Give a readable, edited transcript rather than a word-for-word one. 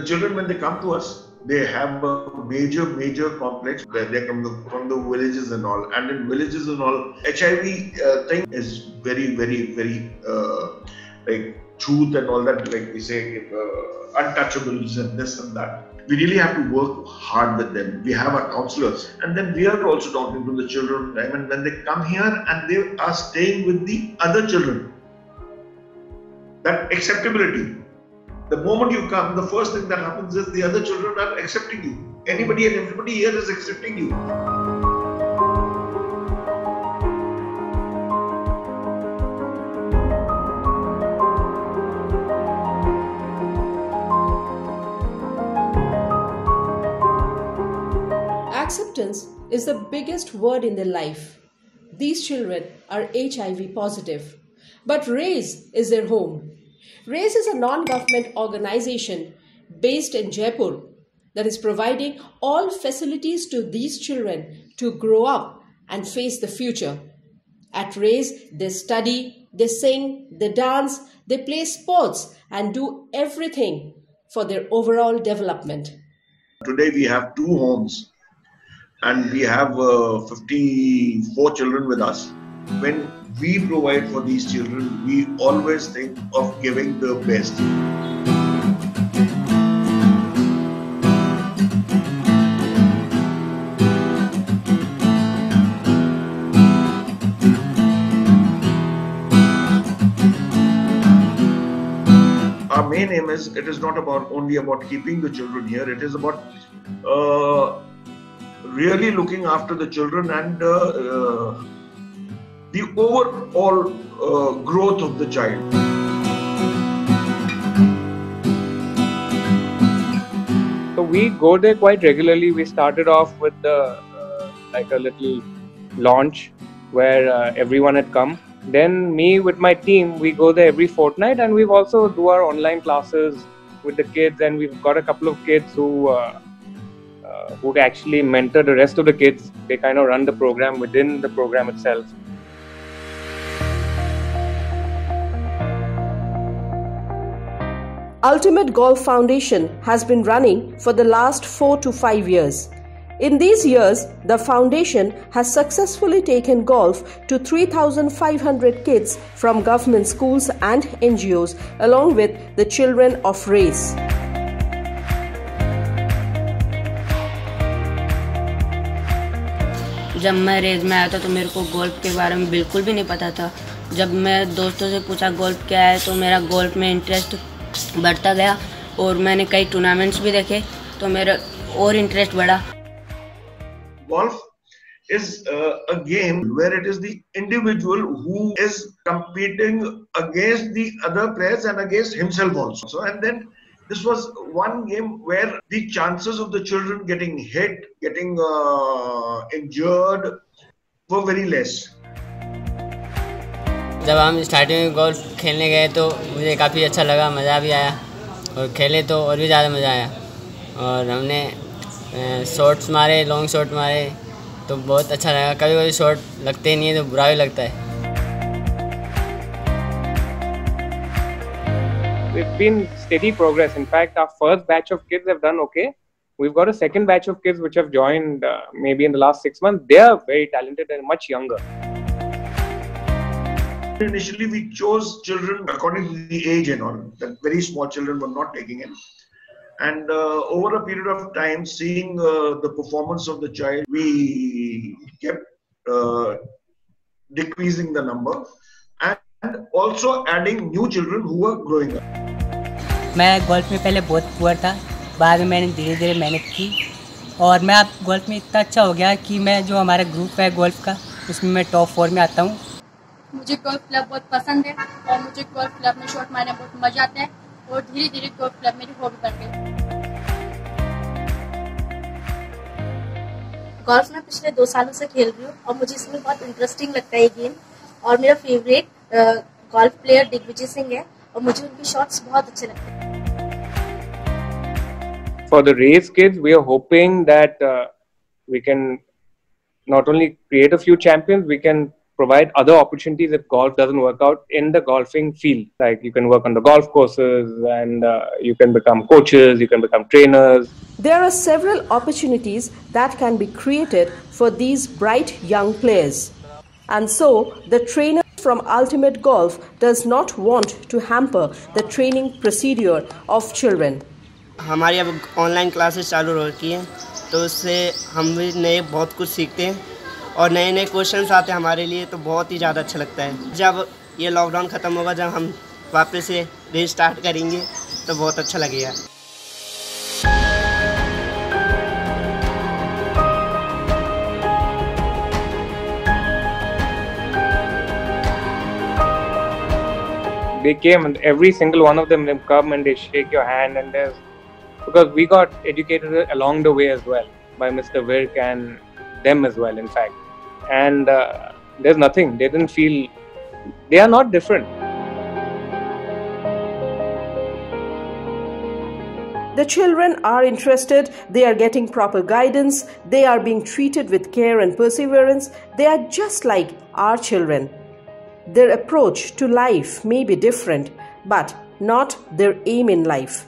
children, when they come to us, they have a major complex where they come from the villages and all. And in villages and all, HIV thing is very like truth and all that. Like we say, untouchables and this and that. We really have to work hard with them. We have our counselors, and then we are also talking to the children. And when they come here and they are staying with the other children, that acceptability. The moment you come, the first thing that happens is the other children are accepting you. Anybody and everybody here is accepting you. Acceptance is the biggest word in their life. These children are HIV positive, but RAISE is their home. RAISE is a non-government organization based in Jaipur that is providing all facilities to these children to grow up and face the future. At RAISE, they study, they sing, they dance, they play sports and do everything for their overall development. Today we have 2 homes and we have 54 children with us. When we provide for these children, we always think of giving the best. Our main aim is, it is not only about keeping the children here, it is about really looking after the children and the overall growth of the child. So we go there quite regularly. We started off with like a little launch where everyone had come. Then me with my team, we go there every fortnight, and we've also do our online classes with the kids, and we've got a couple of kids who actually mentor the rest of the kids. They kind of run the program within the program itself. Ultimate Golf Foundation has been running for the last 4 to 5 years. In these years, the foundation has successfully taken golf to 3,500 kids from government schools and NGOs, along with the children of RAISE. जब मैं race में आया था तो मेरे को golf के बारे में बिल्कुल भी नहीं पता था। जब मैं दोस्तों से पूछा गोल्फ क्या है, तो मेरा गोल्फ में इंटरेस्ट बढ़ता गया और मैंने कई टूर्नामेंट्स भी देखे तो मेरा और इंटरेस्ट बढ़ा। Golf is a game where it is the individual who is competing against the other players and against himself also. And then this was one game where the chances of the children getting hit, getting injured were very less. जब हम starting में golf खेलने गए तो मुझे काफ़ी अच्छा लगा, मज़ा भी आया और खेले तो और भी ज़्यादा मज़ा आया। और हमने शॉट्स मारे, लॉन्ग शॉट मारे तो बहुत अच्छा लगा। कभी शॉट लगते ही नहीं है तो बुरा भी लगता है। It's been steady progress. In fact, our first batch of kids have done okay. We've got a second batch of kids which have joined maybe in the last 6 months. They are very talented and much younger. Initially, we chose children according to the age and all. The very small children were not taking in. And over a period of time, seeing the performance of the child, we kept decreasing the number and also adding new children who were growing up. मैं golf में पहले बहुत poor था, बाद में मैंने धीरे धीरे मेहनत की और मैं अब गोल्फ में इतना अच्छा हो गया कि मैं जो हमारा ग्रुप है गोल्फ का उसमें मैं टॉप 4 में आता हूँ। मुझे गोल्फ क्लब बहुत पसंद है और मुझे गोल्फ क्लब में शॉट मारने में बहुत मजा आता है और धीरे धीरे गोल्फ क्लब मेरी हॉबी बन गई। गोल्फ में पिछले 2 सालों से खेल रही हूँ और मुझे इसमें बहुत इंटरेस्टिंग लगता है ये गेम। और मेरा favourite golf player Digvijay Singh है और मुझे उनके शॉट्स बहुत अच्छे लगते हैं। For the RAISE kids, we are hoping that we can not only create a few champions, we can provide other opportunities if golf doesn't work out in the golfing field. Like you can work on the golf courses, and you can become coaches, you can become trainers. There are several opportunities that can be created for these bright young players. And so, the trainer from Ultimate Golf does not want to hamper the training procedure of children. हमारी अब online classes चालू हो रखी हैं, तो उससे हम भी नए बहुत कुछ सीखते हैं और नए नए क्वेश्चंस आते हैं हमारे लिए, तो बहुत ही ज़्यादा अच्छा लगता है। जब ये लॉकडाउन ख़त्म होगा, जब हम वापस से रेस स्टार्ट करेंगे, तो बहुत अच्छा लगेगा। They came and every single one of them come and they shake your hand, and there's, because we got educated along the way as well by Mr. Virk and them as well, in fact. And there's nothing, they didn't feel, they are not different. The children are interested, they are getting proper guidance, they are being treated with care and perseverance. They are just like our children. Their approach to life may be different, but not their aim in life.